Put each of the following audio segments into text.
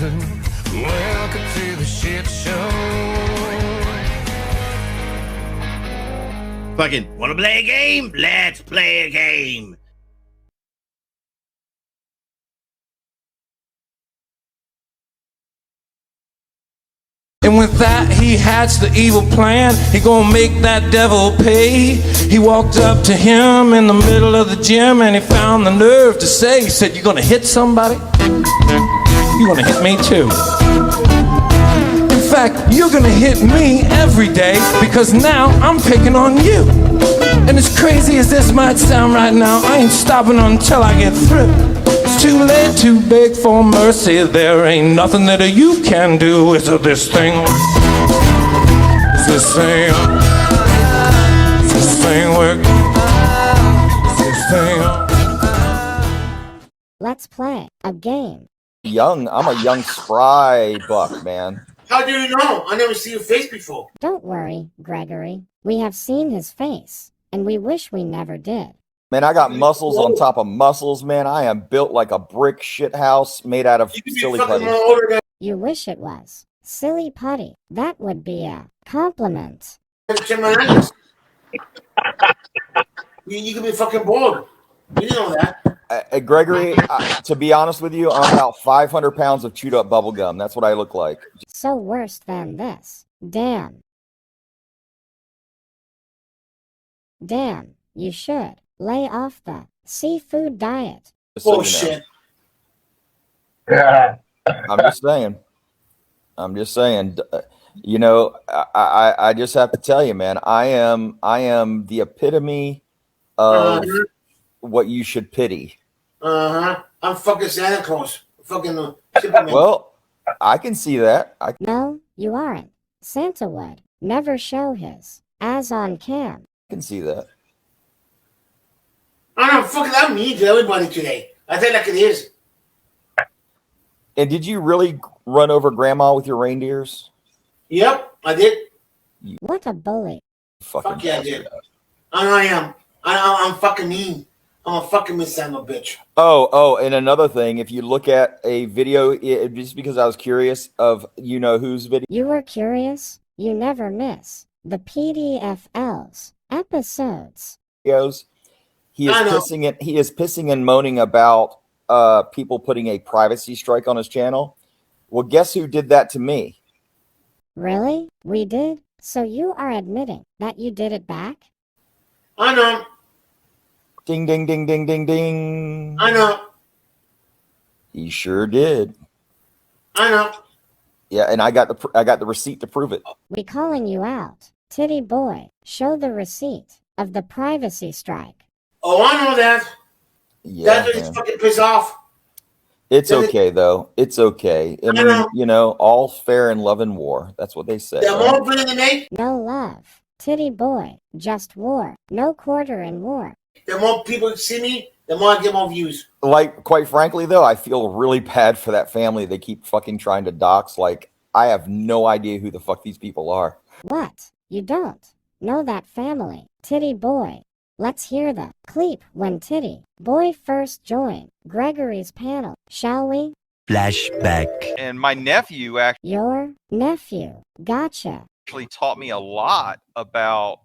Welcome to the shit show. Fucking wanna play a game? Let's play a game. And with that, he hatched the evil plan. He gonna make that devil pay. He walked up to him in the middle of the gym and he found the nerve to say, he said, "You gonna hit somebody? You gonna hit me too. In fact, you're gonna hit me every day because now I'm picking on you. And as crazy as this might sound right now, I ain't stopping until I get through. It's too late to beg for mercy. There ain't nothing that you can do. Is this thing? Is this thing? Is this thing working? Is this thing? Let's play a game. I'm a young spry buck, man. How do you know? I never seen your face before. Don't worry, Gregory. We have seen his face, and we wish we never did. Man, I got muscles on top of muscles, man. I am built like a brick shit house made out of silly putty. You wish it was. Silly putty. That would be a compliment. You could be fucking bored. You know that. Gregory, to be honest with you, I'm about 500 pounds of chewed up bubble gum. That's what I look like. So worse than this. Damn. Damn, you should lay off the seafood diet. Bullshit. I'm just saying. You know, I just have to tell you, man. I am the epitome of what you should pity. I'm fucking Santa Claus. Fucking Superman. Well, I can see that. No, you aren't. Santa would never show his as on cam. I can see that. I don't know, fucking I'm mean to everybody today. I think like it is. And did you really run over Grandma with your reindeers? Yep, I did. What a bully. Fuck yeah, I did. I am. I'm fucking mean. I'm a fucking mean son of a bitch. Oh, and another thing, if you look at a video, just because I was curious of whose video. You were curious? You never miss the PDFL's episodes. He is pissing and moaning about people putting a privacy strike on his channel. Well, guess who did that to me? Really? We did? So you are admitting that you did it back? I know. Ding, ding, ding, ding, ding, ding. I know. He sure did. I know. Yeah, and I got the receipt to prove it. We calling you out. Titty boy, show the receipt of the privacy strike. Oh, I know that. Yeah, that's what he's fucking pissed off. It's okay, though. It's okay. I mean, all's fair in love and war. That's what they say. They're more pretty than me. No love. Titty boy, just war. No quarter in war. The more people see me, the more I get more views. Like, quite frankly, though, I feel really bad for that family. They keep fucking trying to dox. Like, I have no idea who the fuck these people are. What? You don't know that family? Titty boy. Let's hear the clip when Titty boy first joined Gregory's panel, shall we? Flashback. And my nephew Your nephew. Gotcha. actually taught me a lot about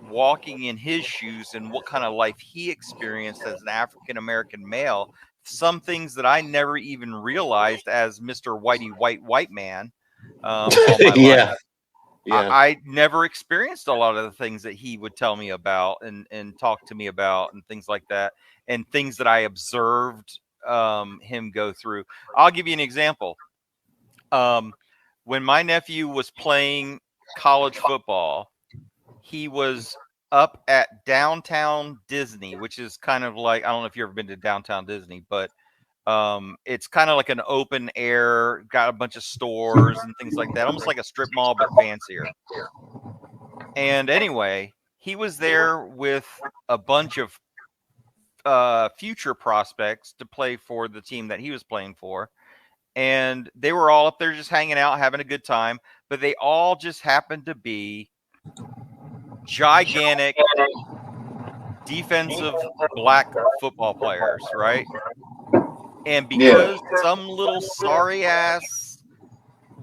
walking in his shoes and what kind of life he experienced as an African-American male. Some things that I never even realized as Mr. White man. All my life. Yeah. I never experienced a lot of the things that he would tell me about and talk to me about and things like that, and things that I observed him go through. I'll give you an example. When my nephew was playing college football, he was up at downtown Disney, which is kind of like, I don't know if you've ever been to downtown Disney, but it's kind of like an open air, got a bunch of stores and things like that, almost like a strip mall, but fancier. And anyway, he was there with a bunch of future prospects to play for the team that he was playing for. And they were all up there just hanging out, having a good time, but they all just happened to be gigantic defensive black football players, right? And because some little sorry ass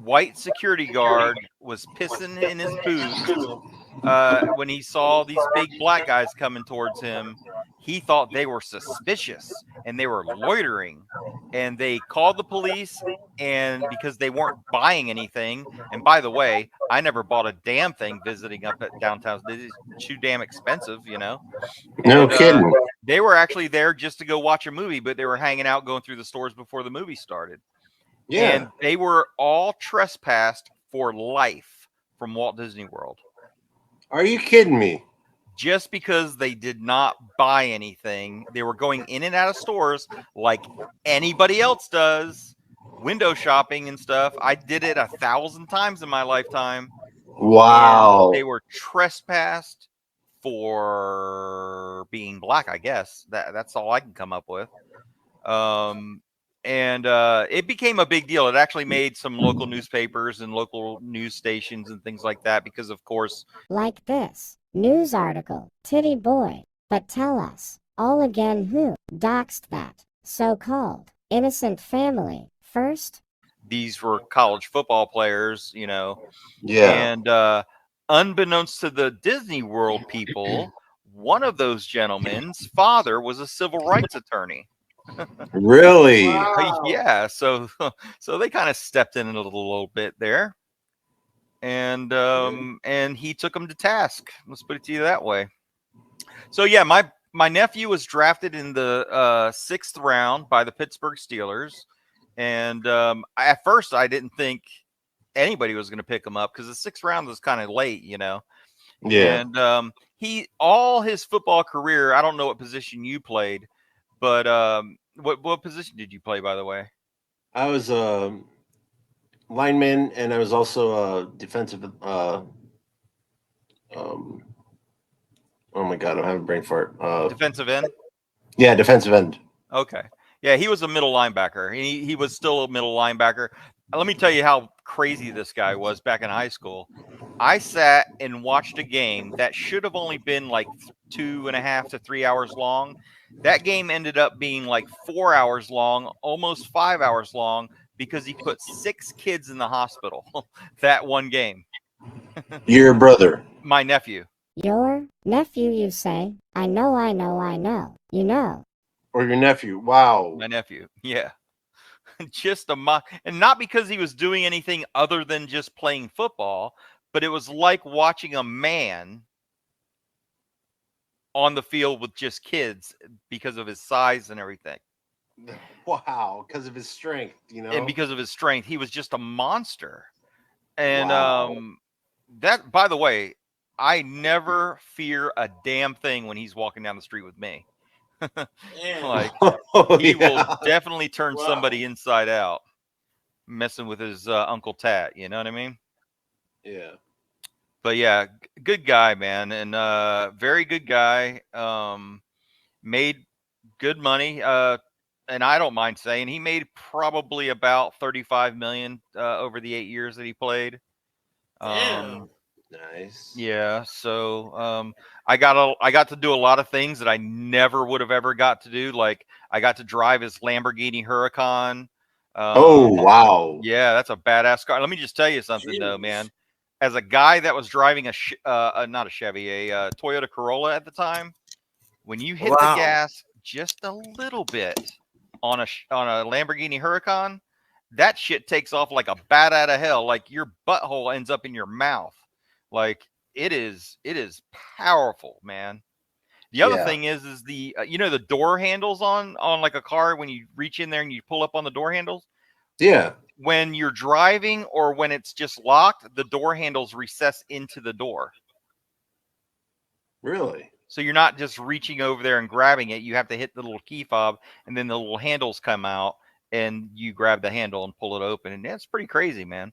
white security guard was pissing in his boots when he saw these big black guys coming towards him, he thought they were suspicious and they were loitering. And they called the police, and because they weren't buying anything. And by the way, I never bought a damn thing visiting up at downtown. It's too damn expensive, you know. No kidding. They were actually there just to go watch a movie, but they were hanging out, going through the stores before the movie started. Yeah. And they were all trespassed for life from Walt Disney World. Are you kidding me? Just because they did not buy anything. They were going in and out of stores like anybody else does, window shopping and stuff. I did it 1,000 times in my lifetime. Wow. And they were trespassed for being black, I guess. That's all I can come up with. And it became a big deal. It actually made some local newspapers and local news stations and things like that because, of course, Like this news article, Titty boy, but tell us, all again who doxed that so-called innocent family first? these were college football players, you know. Yeah. And unbeknownst to the Disney World people, one of those gentlemen's father was a civil rights attorney. Really? Wow. Yeah, so they kind of stepped in a little bit there, and he took him to task. Let's put it to you that way. So yeah, my nephew was drafted in the 6th round by the Pittsburgh Steelers, and at first I didn't think anybody was going to pick him up because the 6th round was kind of late, you know. Yeah. And he all his football career, I don't know what position you played, but what position did you play, by the way? I was a lineman, and I was also a defensive. Oh my god, I'm having a brain fart. Defensive end. Yeah, defensive end. Okay. Yeah, he was a middle linebacker. He was still a middle linebacker. Let me tell you how crazy this guy was back in high school. I sat and watched a game that should have only been like 2.5 to 3 hours long. That game ended up being like 4 hours long, almost 5 hours long, because he put 6 kids in the hospital that one game. Your brother. My nephew. Your nephew, you say? I know. You know. Or your nephew. Wow. My nephew. Yeah. Just and not because he was doing anything other than just playing football, but it was like watching a man on the field with just kids because of his size and everything. Wow, because of his strength, you know. And because of his strength, he was just a monster. And Wow. that, by the way, I never fear a damn thing when he's walking down the street with me. Yeah. Like, Oh, he yeah. will definitely turn Wow. somebody inside out, messing with his Uncle Tat. You know what I mean? Yeah. But yeah, good guy, man, and very good guy. Made good money, and I don't mind saying he made probably about $35 million over the 8 years that he played. Damn. Nice. Yeah, so I got to do a lot of things that I never would have ever got to do. Like I got to drive his Lamborghini Huracan. Oh, wow. Yeah, that's a badass car. Let me just tell you something though, Jeez. man. As a guy that was driving not a Chevy, a Toyota Corolla at the time, when you hit the Wow. gas just a little bit on a Lamborghini Huracan, that shit takes off like a bat out of hell. Like your butthole ends up in your mouth. Like it is powerful, man. The other Yeah. thing is the you know the door handles on like a car when you reach in there and you pull up on the door handles. Yeah. When you're driving or when it's just locked, the door handles recess into the door. Really? So you're not just reaching over there and grabbing it. You have to hit the little key fob and then the little handles come out and you grab the handle and pull it open. And that's pretty crazy, man.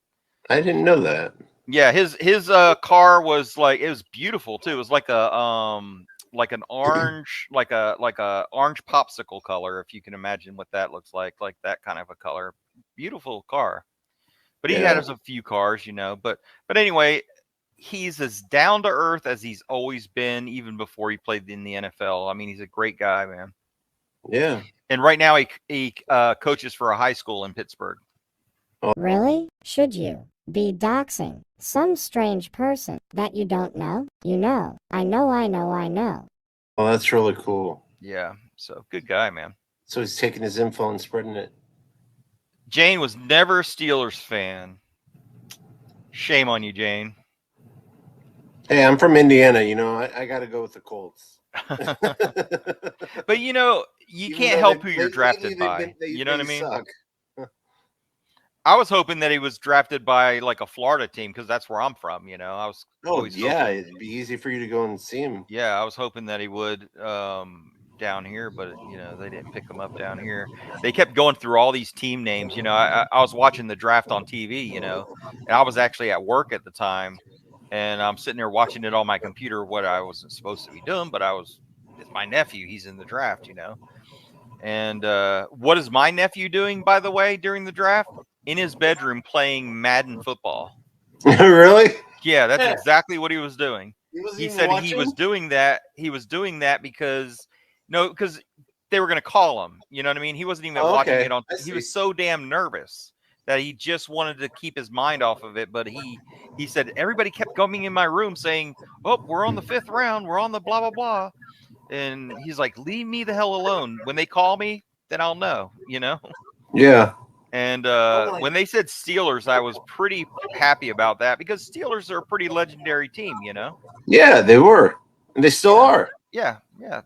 I didn't know that. Yeah, his car was like, it was beautiful too. It was like an orange, like a orange popsicle color, if you can imagine what that looks like that kind of a color. Beautiful car. But he had Yeah. a few cars, you know. But anyway, he's as down to earth as he's always been, even before he played in the NFL. I mean, he's a great guy, man. Yeah. and right now he coaches for a high school in Pittsburgh. Really? Should you be doxing some strange person that you don't know? You know. I know. Oh, that's really cool. Yeah, so good guy, man. So he's taking his info and spreading it. Jane was never a Steelers fan. Shame on you, Jane. Hey, I'm from Indiana. You know, I got to go with the Colts. But you know, you Even can't though help they- who you're they- drafted they- by. they- You know what I they mean? suck. I was hoping that he was drafted by like a Florida team because that's where I'm from. You know, I was Oh, always yeah. hoping- It'd be easy for you to go and see him. yeah, I was hoping that he would down here, but you know they didn't pick him up down here. They kept going through all these team names. You know, I was watching the draft on TV. You know, and I was actually at work at the time, and I'm sitting there watching it on my computer. What I wasn't supposed to be doing, but it's my nephew. He's in the draft. You know, and what is my nephew doing, by the way, during the draft? In his bedroom playing Madden football. Really? Yeah, that's Yeah. exactly what he was doing. wasn't He even said he watching? was doing that. He was doing that because they were going to call him. You know what I mean? He wasn't even Oh, watching okay. it on. I He see. was so damn nervous that he just wanted to keep his mind off of it. But he said everybody kept coming in my room saying, "Oh, we're on the 5th round. We're on the blah blah blah," and he's like, "Leave me the hell alone. When they call me, then I'll know." You know. Yeah. And when they said Steelers, I was pretty happy about that because Steelers are a pretty legendary team, you know? Yeah, they were. And they still are. Yeah.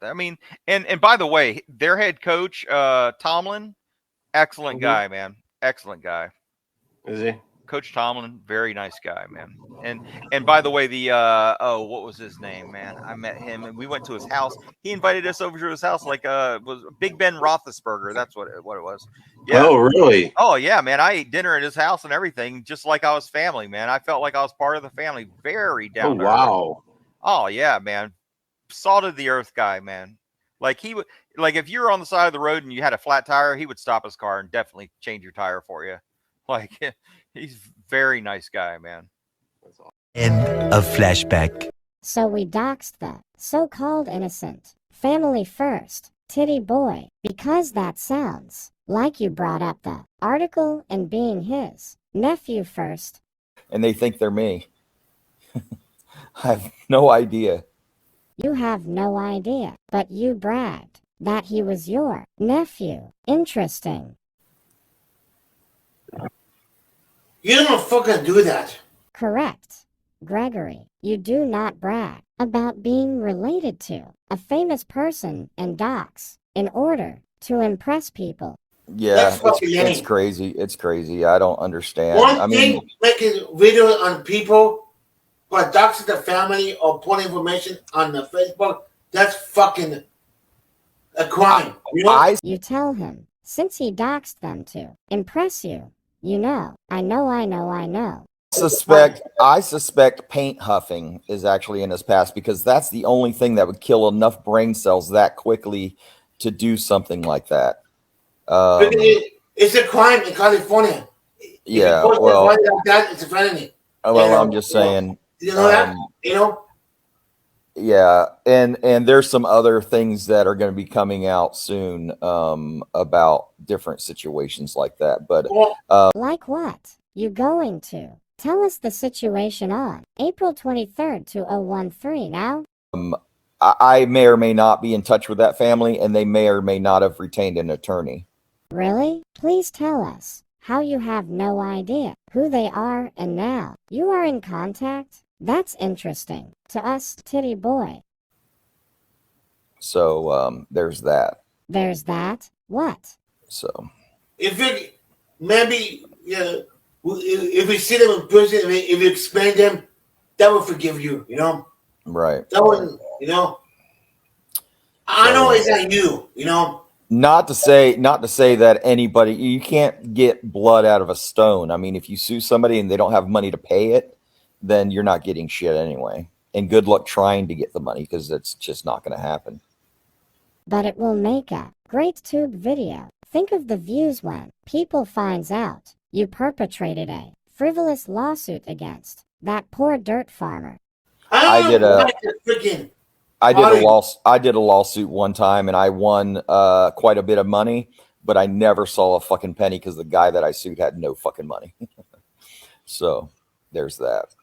I mean, and by the way, their head coach, Tomlin, excellent Mhm. guy, man. Excellent guy. Is he? Coach Tomlin, very nice guy, man. And by the way, what was his name, man? I met him and we went to his house. He invited us over to his house like was Big Ben Roethlisberger. That's what it was. Yeah. Oh, really? Oh yeah, man. I ate dinner at his house and everything, just like I was family, man. I felt like I was part of the family. Very Oh, down to earth. wow. Oh yeah, man. Salt of the earth guy, man. Like he would, like if you were on the side of the road and you had a flat tire, he would stop his car and definitely change your tire for you. Like he's very nice guy, man. End of flashback. So we doxed the so-called innocent family first Titty boy because that sounds like you brought up the article and being his nephew first. And they think they're me. I have no idea. You have no idea, but you bragged that he was your nephew. Interesting. You don't fucking do that. Correct. Gregory, you do not brag about being related to a famous person and dox in order to impress people. Yeah, That's fucking it's lame. crazy. It's crazy. I don't understand. One I thing, mean, making videos on people, but doxing the family or putting information on the Facebook, that's fucking a crime. You know? I You tell him, since he doxed them to impress you. You know, I know. suspect paint huffing is actually in his past because that's the only thing that would kill enough brain cells that quickly to do something like that. It's a crime in California. Yeah, If you post well, somebody like that, it's a felony. I'm just saying. You know that? You know? Yeah, and there's some other things that are going to be coming out soon about different situations like that. But Well, Like what? You going to tell us the situation on April 23rd, 2013 now? I may or may not be in touch with that family, and they may or may not have retained an attorney. Really? Please tell us how you have no idea who they are and now you are in contact? That's interesting to us, Titty boy. So there's that. There's that. What? So if you maybe if you see them in person, if you explain them, that will forgive you. You know, right. that wouldn't. You know, I know it's not you. You know, Not to say that anybody, you can't get blood out of a stone. I mean, if you sue somebody and they don't have money to pay it, then you're not getting shit anyway. And good luck trying to get the money because it's just not going to happen. But it will make a great tube video. Think of the views when people finds out you perpetrated a frivolous lawsuit against that poor dirt farmer. I did don't like the freaking I did a lawsuit one time, and I won quite a bit of money, but I never saw a fucking penny because the guy that I sued had no fucking money. So there's that.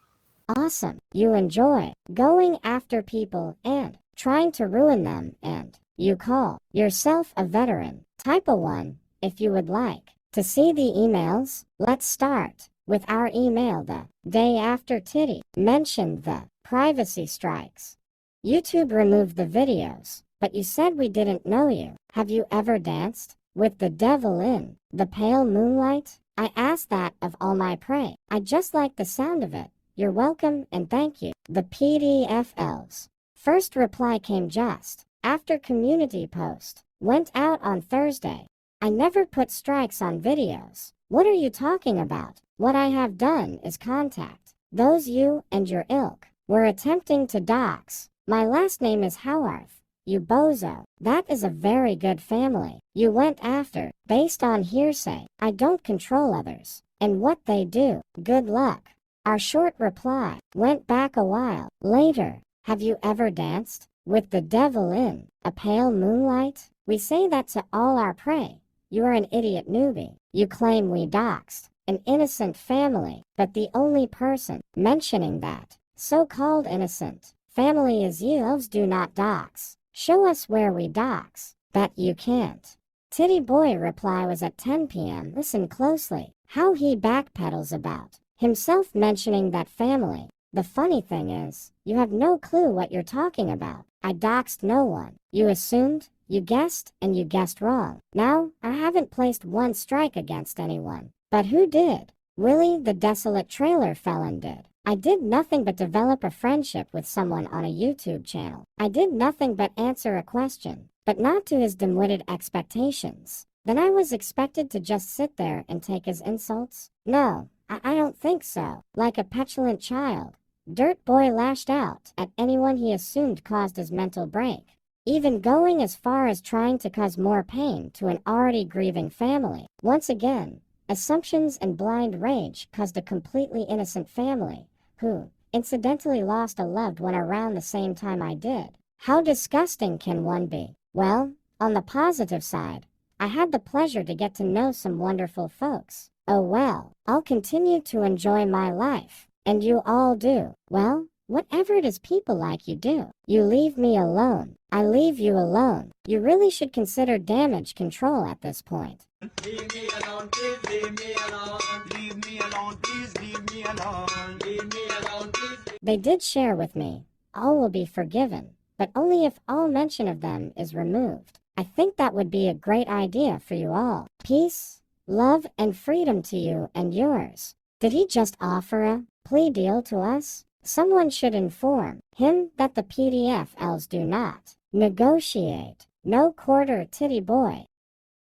Awesome. You enjoy going after people and trying to ruin them, and you call yourself a veteran. Type a 1 if you would like to see the emails. Let's start with our email. The day after Titty mentioned the privacy strikes, YouTube removed the videos, but you said we didn't know you. Have you ever danced with the devil in the pale moonlight? I asked that of all my prey. I just like the sound of it. You're welcome and thank you. The PDF elves. First reply came just after community post went out on Thursday. I never put strikes on videos. What are you talking about? What I have done is contact those you and your ilk were attempting to dox. My last name is Howarth. You bozo. That is a very good family you went after based on hearsay. I don't control others and what they do. Good luck. Our short reply went back a while later. Have you ever danced with the devil in a pale moonlight? We say that to all our prey. You are an idiot newbie. You claim we doxed an innocent family, but the only person mentioning that so-called innocent family is you. Elves do not dox. Show us where we dox. Bet you can't. Titty boy reply was at 10 p.m. Listen closely how he backpedals about himself mentioning that family. The funny thing is, you have no clue what you're talking about. I doxed no one. You assumed, you guessed, and you guessed wrong. Now, I haven't placed one strike against anyone. But who did? Willie the desolate trailer felon did. I did nothing but develop a friendship with someone on a YouTube channel. I did nothing but answer a question, but not to his dim-witted expectations. Then I was expected to just sit there and take his insults? No, I don't think so. Like a petulant child, Dirt Boy lashed out at anyone he assumed caused his mental break, even going as far as trying to cause more pain to an already grieving family. Once again, assumptions and blind rage caused a completely innocent family, who incidentally lost a loved one around the same time I did. How disgusting can one be? Well, on the positive side, I had the pleasure to get to know some wonderful folks. Oh well, I'll continue to enjoy my life. And you all do. Well, whatever it is people like you do. You leave me alone. I leave you alone. You really should consider damage control at this point. Leave me alone, please leave me alone. Leave me alone, please leave me alone. Leave me alone, please. They did share with me. All will be forgiven, but only if all mention of them is removed. I think that would be a great idea for you all. Peace, love, and freedom to you and yours. Did he just offer a plea deal to us? Someone should inform him that the PDF elves do not negotiate. No quarter, Titty boy.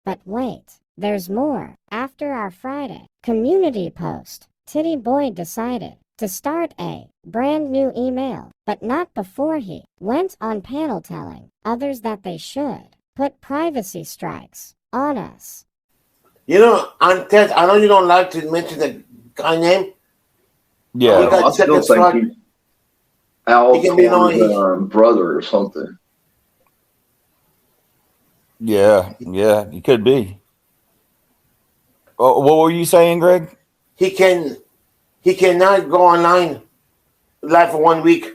But wait, there's more. After our Friday community post, Titty boy decided to start a brand new email, but not before he went on panel telling others that they should put privacy strikes on us. You know, on Ted, I know you don't like to mention the guy name. Yeah, He got I still second think Al's He can be brother or something. yeah, you could be. Oh, what were you saying, Greg? He cannot go online live for 1 week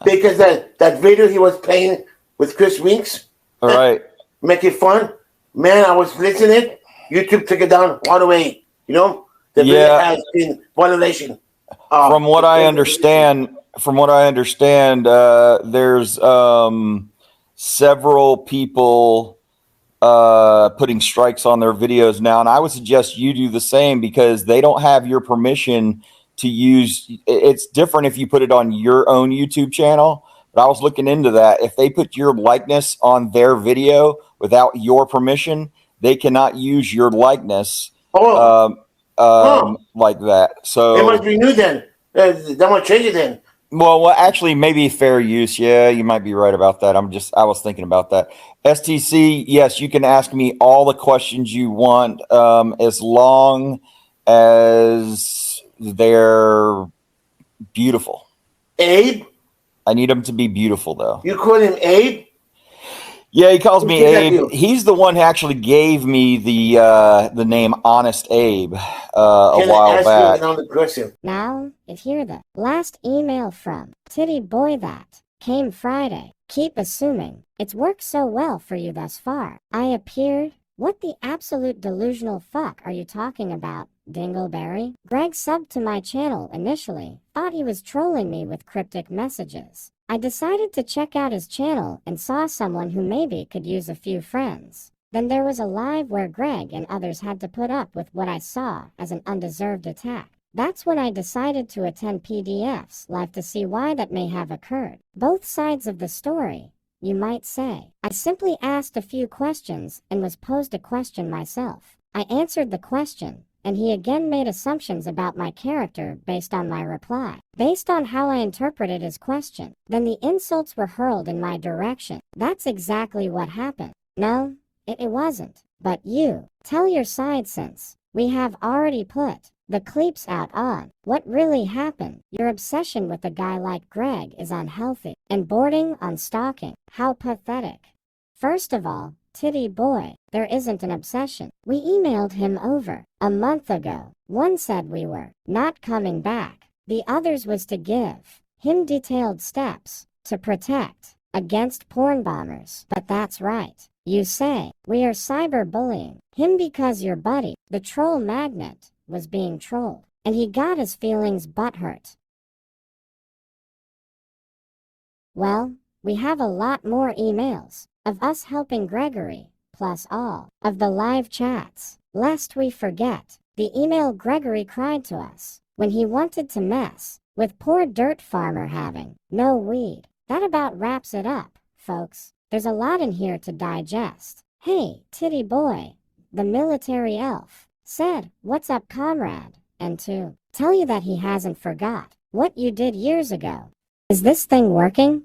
because that video he was playing with Chris Winks, All right. making fun. Man, I was listening. YouTube took it down all the way. You know, the video has been violation. From what I understand, there's several people putting strikes on their videos now, and I would suggest you do the same because they don't have your permission to use. It's different if you put it on your own YouTube channel, but I was looking into that. If they put your likeness on their video without your permission, they cannot use your likeness like that. So it must be new then. That might change it then. Well, actually, maybe fair use. Yeah, you might be right about that. I was thinking about that. STC, yes, you can ask me all the questions you want, as long as they're beautiful. Abe, I need him to be beautiful, though. You call him Abe? Yeah, he calls me did that to Abe. you? He's the one who actually gave me the name Honest Abe a Can I while ask back. you another question? Now, if here the last email from Titty Boy that came Friday. Keep assuming it's worked so well for you thus far. I appeared. What the absolute delusional fuck are you talking about, Dingleberry? Greg subbed to my channel initially, thought he was trolling me with cryptic messages. I decided to check out his channel and saw someone who maybe could use a few friends. Then there was a live where Greg and others had to put up with what I saw as an undeserved attack. That's when I decided to attend PDF's live to see why that may have occurred. Both sides of the story, you might say. I simply asked a few questions and was posed a question myself. I answered the question, and he again made assumptions about my character based on my reply. Based on how I interpreted his question, then the insults were hurled in my direction. That's exactly what happened. No, it wasn't. But you, tell your side since we have already put the cleeps out on what really happened. Your obsession with a guy like Greg is unhealthy and bordering on stalking. How pathetic. First of all, Titty Boy, there isn't an obsession. We emailed him over a month ago. One said we were not coming back. The others was to give him detailed steps to protect against porn bombers. But that's right. You say we are cyberbullying him because your buddy, the troll magnet, was being trolled, and he got his feelings butthurt. Well, we have a lot more emails of us helping Gregory, plus all of the live chats. Lest we forget, the email Gregory cried to us when he wanted to mess with poor dirt farmer having no weed. That about wraps it up, folks. There's a lot in here to digest. Hey, Titty Boy, the military elf, said, "What's up, comrade?" And to tell you that he hasn't forgot what you did years ago. Is this thing working?